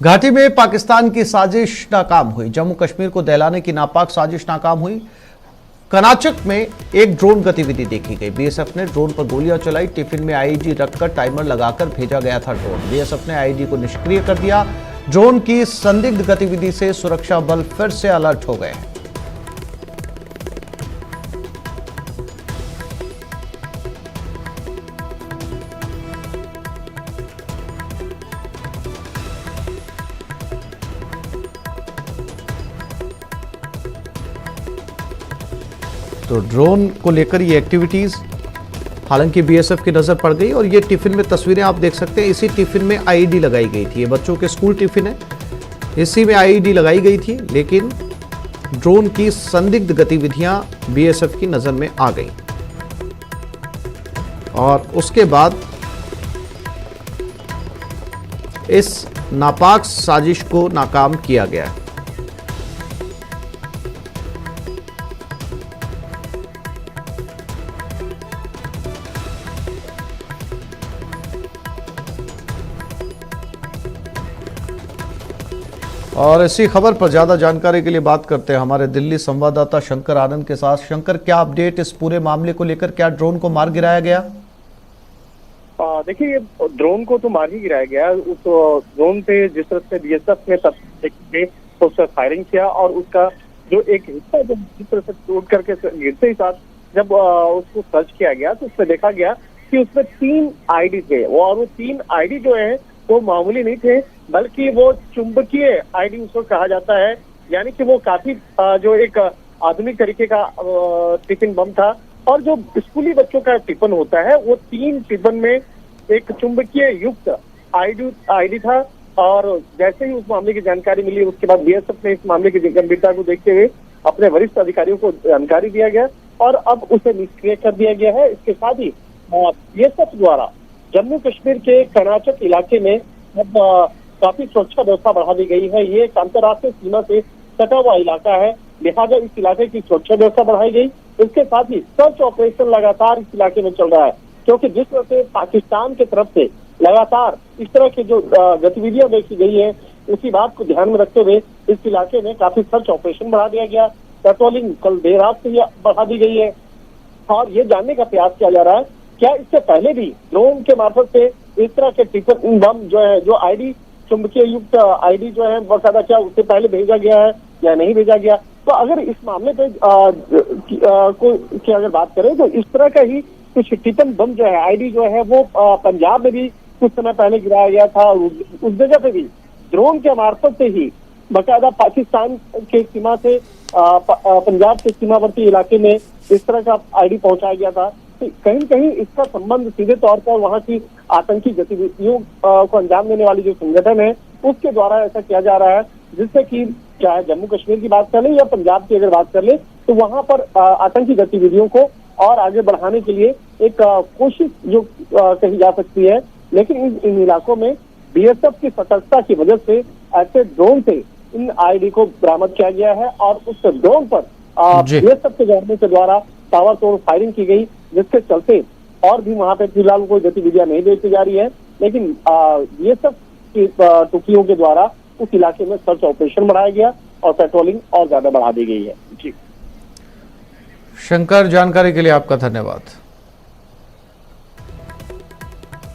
घाटी में पाकिस्तान की साजिश नाकाम हुई। जम्मू कश्मीर को दहलाने की नापाक साजिश नाकाम हुई। कर्नाटक में एक ड्रोन गतिविधि देखी गई। बीएसएफ ने ड्रोन पर गोलियां चलाई। टिफिन में आईईडी रखकर टाइमर लगाकर भेजा गया था ड्रोन। बीएसएफ ने आईईडी को निष्क्रिय कर दिया। ड्रोन की संदिग्ध गतिविधि से सुरक्षा बल फिर से अलर्ट हो गए हैं। तो ड्रोन को लेकर ये एक्टिविटीज हालांकि बीएसएफ की नजर पड़ गई और ये टिफिन में तस्वीरें आप देख सकते हैं। इसी टिफिन में आईईडी लगाई गई थी। ये बच्चों के स्कूल टिफिन है, इसी में आईईडी लगाई गई थी, लेकिन ड्रोन की संदिग्ध गतिविधियां बीएसएफ की नजर में आ गई और उसके बाद इस नापाक साजिश को नाकाम किया गया। और इसी खबर पर ज्यादा जानकारी के लिए बात करते हैं हमारे दिल्ली संवाददाता शंकर आनंद के साथ। शंकर, क्या अपडेट इस पूरे मामले को लेकर? क्या ड्रोन को मार गिराया गया? देखिए, ड्रोन को तो मार ही गिराया गया। उस ड्रोन पे जिस तरह से बीएसएफ ने उस पर फायरिंग किया और उसका जो एक हिस्सा जब जिस तरह से टूट करके गिरते ही साथ जब उसको सर्च किया गया तो उसमें देखा गया कि उसमें 3 आईडी थे। और वो 3 आईडी जो है वो मामूली नहीं थे, बल्कि वो चुंबकीय आईडी उसको कहा जाता है। यानी कि वो काफी जो एक आधुनिक तरीके का टिफिन बम था। और जो स्कूली बच्चों का टिफिन होता है वो 3 टिफिन में एक चुंबकीय युक्त आईडी था। और जैसे ही उस मामले की जानकारी मिली उसके बाद बीएसएफ ने इस मामले की गंभीरता को देखते हुए अपने वरिष्ठ अधिकारियों को जानकारी दिया गया और अब उसे निष्क्रिय कर दिया गया है। इसके साथ ही बीएसएफ द्वारा जम्मू कश्मीर के कर्नाटक इलाके में अब काफी सुरक्षा व्यवस्था बढ़ा दी गई है। ये एक अंतर्राष्ट्रीय सीमा से सटा हुआ इलाका है, लिहाजा इस इलाके की सुरक्षा व्यवस्था बढ़ाई गई। इसके साथ ही सर्च ऑपरेशन लगातार इस इलाके में चल रहा है, क्योंकि जिस तरह से पाकिस्तान की तरफ से लगातार इस तरह की जो गतिविधियां देखी गई है, उसी बात को ध्यान में रखते हुए इस इलाके में काफी सर्च ऑपरेशन बढ़ा दिया गया। पेट्रोलिंग कल देर रात से बढ़ा दी गई है और ये जानने का प्रयास किया जा रहा है क्या इससे पहले भी ड्रोन के मार्फत से इस तरह के टिफिन बम जो है, जो आईडी चुंबकीय युक्त आईडी जो है बकायदा, क्या उससे पहले भेजा गया है या नहीं भेजा गया। तो अगर इस मामले पे की अगर बात करें तो इस तरह का ही कुछ टिफिन बम जो है, आईडी जो है वो पंजाब में भी कुछ समय पहले गिराया गया था और उस जगह पे भी ड्रोन के मार्फत से ही बकायदा पाकिस्तान के सीमा से पंजाब के सीमावर्ती इलाके में इस तरह का आईडी पहुंचाया गया था। कहीं न कहीं इसका संबंध सीधे तौर पर वहां की आतंकी गतिविधियों को अंजाम देने वाली जो संगठन है उसके द्वारा ऐसा किया जा रहा है, जिससे कि चाहे जम्मू कश्मीर की बात कर ले या पंजाब की अगर बात कर ले तो वहां पर आतंकी गतिविधियों को और आगे बढ़ाने के लिए एक कोशिश जो कही जा सकती है। लेकिन इन इलाकों में बीएसएफ की सतर्कता की वजह से ऐसे ड्रोन से इन आईडी को बरामद किया गया है और उस ड्रोन पर बीएसएफ के जवानों के द्वारा ताबड़तोड़ फायरिंग की गई, जिसके चलते और भी वहां पे फिलहाल कोई गतिविधियां नहीं देखी जा रही है। लेकिन बीएसएफ की टुकड़ियों के द्वारा उस इलाके में सर्च ऑपरेशन बढ़ाया गया और पेट्रोलिंग और ज्यादा बढ़ा दी गई है। जी शंकर, जानकारी के लिए आपका धन्यवाद।